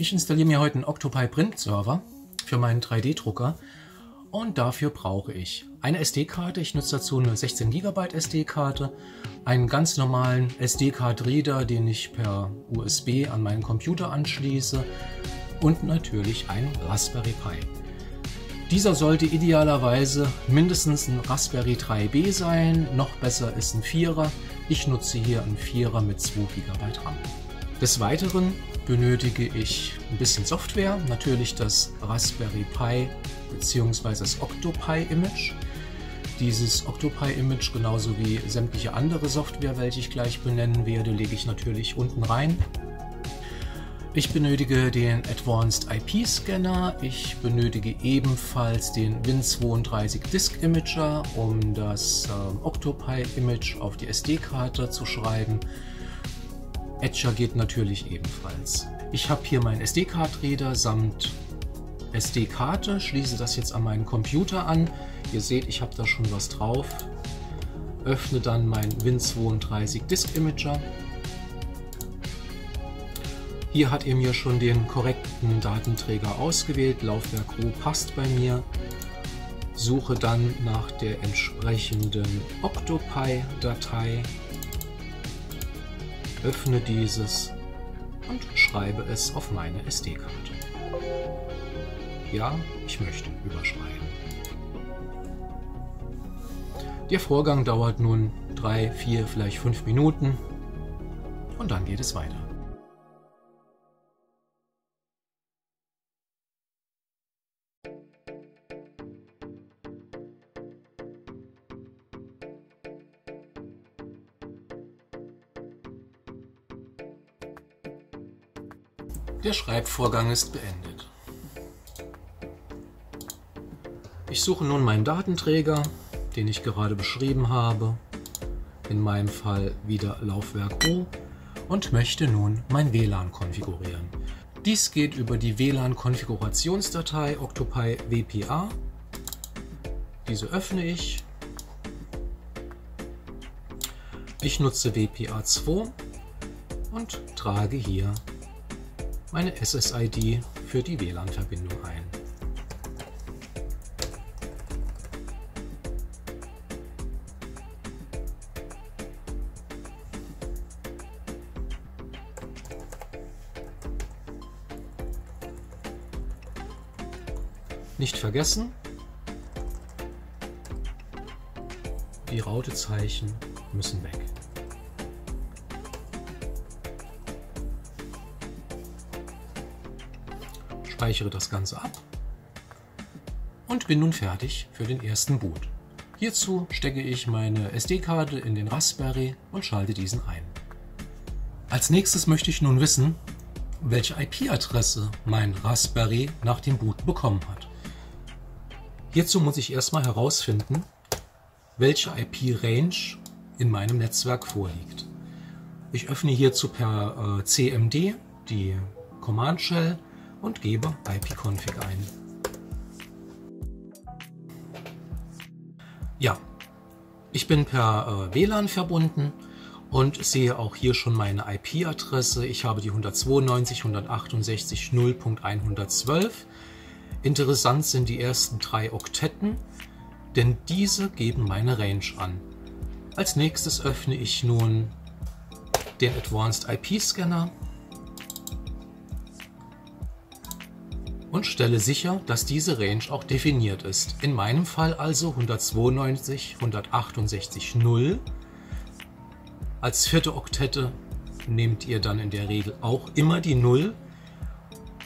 Ich installiere mir heute einen Octopi Print Server für meinen 3D-Drucker und dafür brauche ich eine SD-Karte. Ich nutze dazu eine 16 GB SD-Karte, einen ganz normalen SD-Card-Reader, den ich per USB an meinen Computer anschließe und natürlich einen Raspberry Pi. Dieser sollte idealerweise mindestens ein Raspberry 3B sein, noch besser ist ein 4er. Ich nutze hier einen 4er mit 2 GB RAM. Des Weiteren benötige ich ein bisschen Software, natürlich das Raspberry Pi bzw. das Octopi Image. Dieses Octopi Image, genauso wie sämtliche andere Software, welche ich gleich benennen werde, lege ich natürlich unten rein. Ich benötige den Advanced IP Scanner, ich benötige ebenfalls den Win32 Disk Imager, um das Octopi Image auf die SD-Karte zu schreiben. Etcher geht natürlich ebenfalls. Ich habe hier meinen SD-Card-Reader samt SD-Karte, schließe das jetzt an meinen Computer an. Ihr seht, ich habe da schon was drauf. Öffne dann meinen Win32 Disk Imager. Hier hat er mir schon den korrekten Datenträger ausgewählt. Laufwerk Roh passt bei mir. Suche dann nach der entsprechenden Octopi-Datei. Öffne dieses und schreibe es auf meine SD-Karte. Ja, ich möchte überschreiben. Der Vorgang dauert nun 3, 4, vielleicht 5 Minuten und dann geht es weiter. Der Schreibvorgang ist beendet. Ich suche nun meinen Datenträger, den ich gerade beschrieben habe, in meinem Fall wieder Laufwerk O, und möchte nun mein WLAN konfigurieren. Dies geht über die WLAN-Konfigurationsdatei Octopi WPA. Diese öffne ich. Ich nutze WPA2 und trage hier meine SSID für die WLAN-Verbindung ein. Nicht vergessen, die Rautezeichen müssen weg. Speichere das Ganze ab und bin nun fertig für den ersten Boot. Hierzu stecke ich meine SD-Karte in den Raspberry und schalte diesen ein. Als nächstes möchte ich nun wissen, welche IP-Adresse mein Raspberry nach dem Boot bekommen hat. Hierzu muss ich erstmal herausfinden, welche IP-Range in meinem Netzwerk vorliegt. Ich öffne hierzu per CMD die Command Shell und gebe ipconfig ein. Ja, ich bin per WLAN verbunden und sehe auch hier schon meine IP-Adresse. Ich habe die 192.168.0.112. Interessant sind die ersten 3 Oktetten, denn diese geben meine Range an. Als nächstes öffne ich nun den Advanced IP Scanner und stelle sicher, dass diese Range auch definiert ist. In meinem Fall also 192.168.0. Als 4. Oktette nehmt ihr dann in der Regel auch immer die 0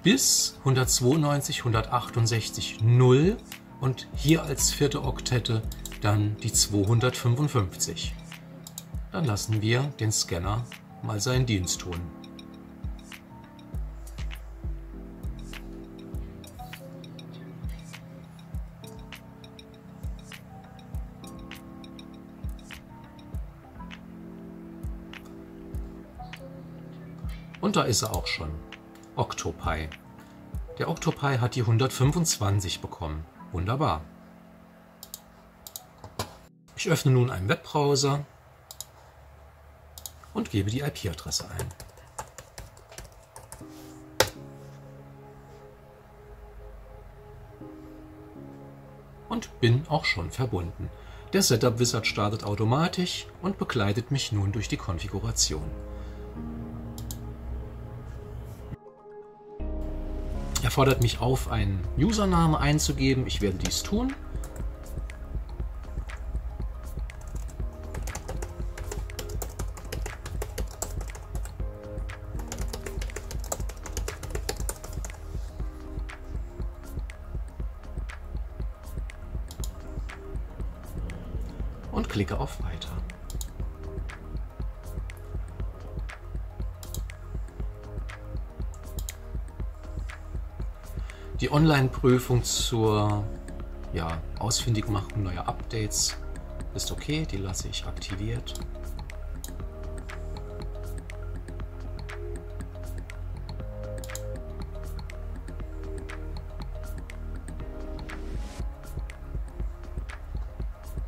bis 192.168.0 und hier als 4. Oktette dann die 255. Dann lassen wir den Scanner mal seinen Dienst tun. Und da ist er auch schon. Octopi. Der Octopi hat die 125 bekommen. Wunderbar. Ich öffne nun einen Webbrowser und gebe die IP-Adresse ein. und bin auch schon verbunden. Der Setup Wizard startet automatisch und begleitet mich nun durch die Konfiguration. Er fordert mich auf, einen Username einzugeben. Ich werde dies tun. Und klicke auf Weiter. Die Online-Prüfung zur Ausfindigmachung neuer Updates ist okay, die lasse ich aktiviert.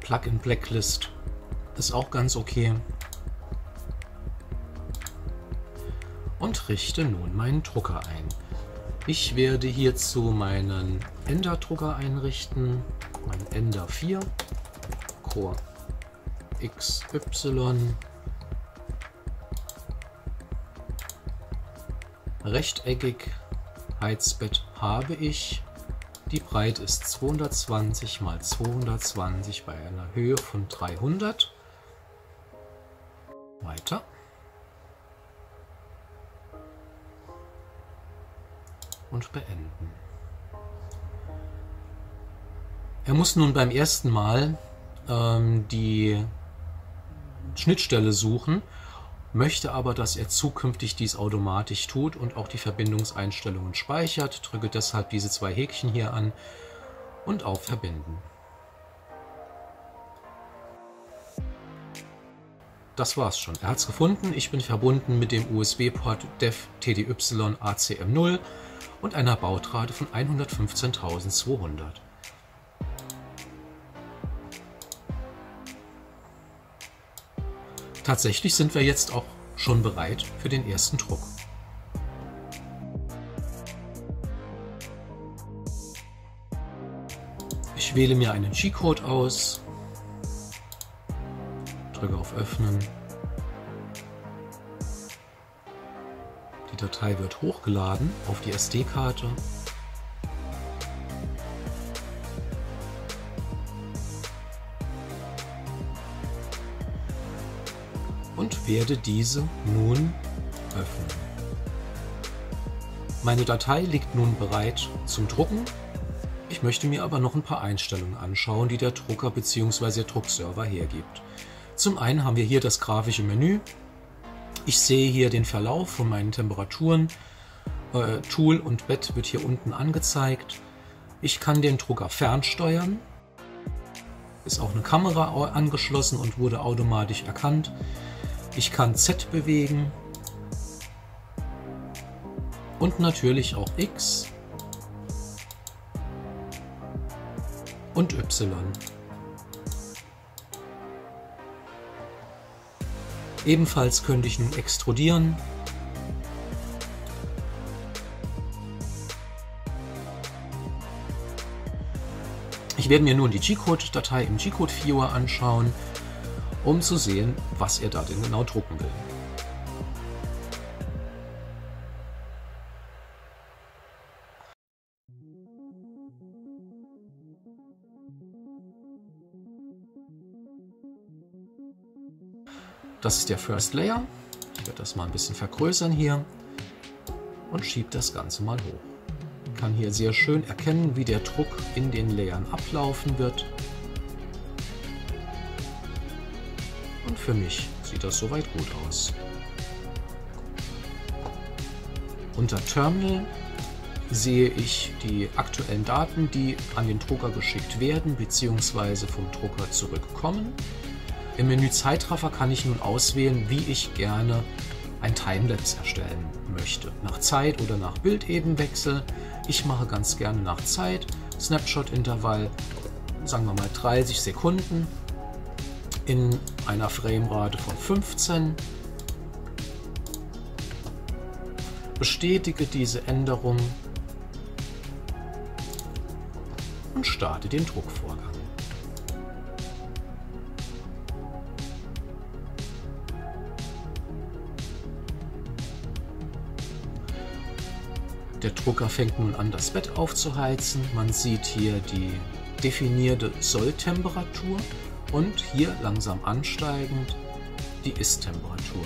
Plugin Blacklist ist auch ganz okay. Und richte nun meinen Drucker ein. Ich werde hierzu meinen Ender-Drucker einrichten, meinen Ender 4, Core XY, rechteckig, Heizbett habe ich. Die Breite ist 220 x 220 bei einer Höhe von 300. Weiter. Und beenden. Er muss nun beim ersten Mal die Schnittstelle suchen, möchte aber, dass er zukünftig dies automatisch tut und auch die Verbindungseinstellungen speichert. Drücke deshalb diese zwei Häkchen hier an und auf Verbinden. Das war's schon. Er hat es gefunden. Ich bin verbunden mit dem USB-Port DEF TDY ACM0 und einer Bautrate von 115.200. Tatsächlich sind wir jetzt auch schon bereit für den ersten Druck. Ich wähle mir einen G-Code aus, drücke auf Öffnen. Die Datei wird hochgeladen auf die SD-Karte. Und werde diese nun öffnen. Meine Datei liegt nun bereit zum Drucken. Ich möchte mir aber noch ein paar Einstellungen anschauen, die der Drucker bzw. der Druckserver hergibt. Zum einen haben wir hier das grafische Menü. Ich sehe hier den Verlauf von meinen Temperaturen. Tool und Bett wird hier unten angezeigt. Ich kann den Drucker fernsteuern. Ist auch eine Kamera angeschlossen und wurde automatisch erkannt. Ich kann Z bewegen und natürlich auch X und Y. Ebenfalls könnte ich nun extrudieren. Ich werde mir nun die G-Code-Datei im G-Code-Viewer anschauen, um zu sehen, was er da denn genau drucken will. Das ist der First Layer. Ich werde das mal ein bisschen vergrößern hier und schiebe das Ganze mal hoch. Ich kann hier sehr schön erkennen, wie der Druck in den Layern ablaufen wird. Und für mich sieht das soweit gut aus. Unter Terminal sehe ich die aktuellen Daten, die an den Drucker geschickt werden bzw. vom Drucker zurückkommen. Im Menü Zeitraffer kann ich nun auswählen, wie ich gerne ein Timelapse erstellen möchte. Nach Zeit oder nach Bildebenwechsel. Ich mache ganz gerne nach Zeit. Snapshot-Intervall, sagen wir mal 30 Sekunden. In einer Framerate von 15. Bestätige diese Änderung und und starte den Druckvorgang. Der Drucker fängt nun an, das Bett aufzuheizen. Man sieht hier die definierte Solltemperatur und hier langsam ansteigend die Ist-Temperatur.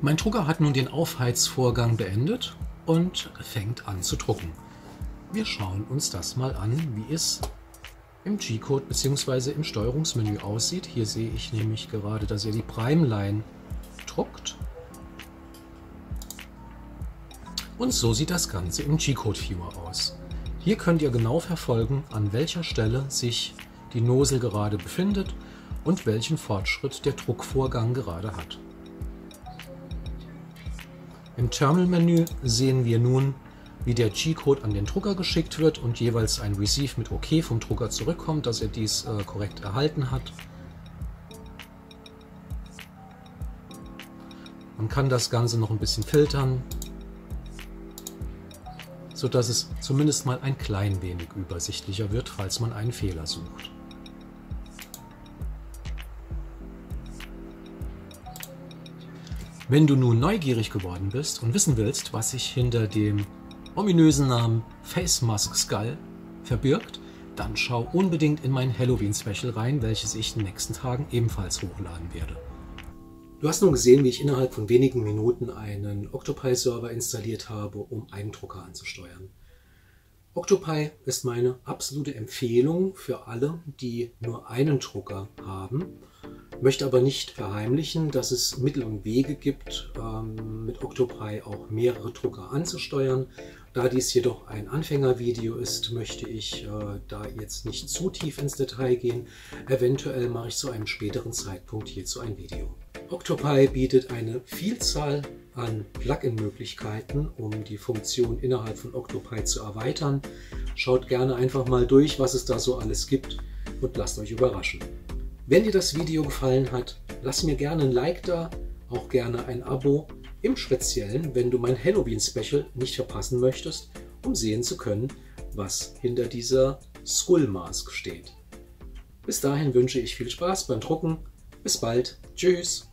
Mein Drucker hat nun den Aufheizvorgang beendet und fängt an zu drucken. Wir schauen uns das mal an, wie es im G-Code bzw. im Steuerungsmenü aussieht. Hier sehe ich nämlich gerade, dass er die Primeline druckt. Und so sieht das Ganze im G-Code-Viewer aus. Hier könnt ihr genau verfolgen, an welcher Stelle sich die Nosel gerade befindet und welchen Fortschritt der Druckvorgang gerade hat. Im Terminal-Menü sehen wir nun, wie der G-Code an den Drucker geschickt wird und jeweils ein Receive mit OK vom Drucker zurückkommt, dass er dies korrekt erhalten hat. Man kann das Ganze noch ein bisschen filtern, sodass es zumindest mal ein klein wenig übersichtlicher wird, falls man einen Fehler sucht. Wenn du nun neugierig geworden bist und wissen willst, was sich hinter dem ominösen Namen Face Mask Skull verbirgt, dann schau unbedingt in mein Halloween-Special rein, welches ich in den nächsten Tagen ebenfalls hochladen werde. Du hast nun gesehen, wie ich innerhalb von wenigen Minuten einen Octopi-Server installiert habe, um einen Drucker anzusteuern. Octopi ist meine absolute Empfehlung für alle, die nur einen Drucker haben. Möchte aber nicht verheimlichen, dass es Mittel und Wege gibt, mit Octopi auch mehrere Drucker anzusteuern. Da dies jedoch ein Anfängervideo ist, möchte ich da jetzt nicht zu tief ins Detail gehen. Eventuell mache ich zu einem späteren Zeitpunkt hierzu ein Video. Octopi bietet eine Vielzahl an Plugin-Möglichkeiten, um die Funktion innerhalb von Octopi zu erweitern. Schaut gerne einfach mal durch, was es da so alles gibt und lasst euch überraschen. Wenn dir das Video gefallen hat, lass mir gerne ein Like da, auch gerne ein Abo, im Speziellen, wenn du mein Halloween-Special nicht verpassen möchtest, um sehen zu können, was hinter dieser Skull Mask steht. Bis dahin wünsche ich viel Spaß beim Drucken. Bis bald. Tschüss.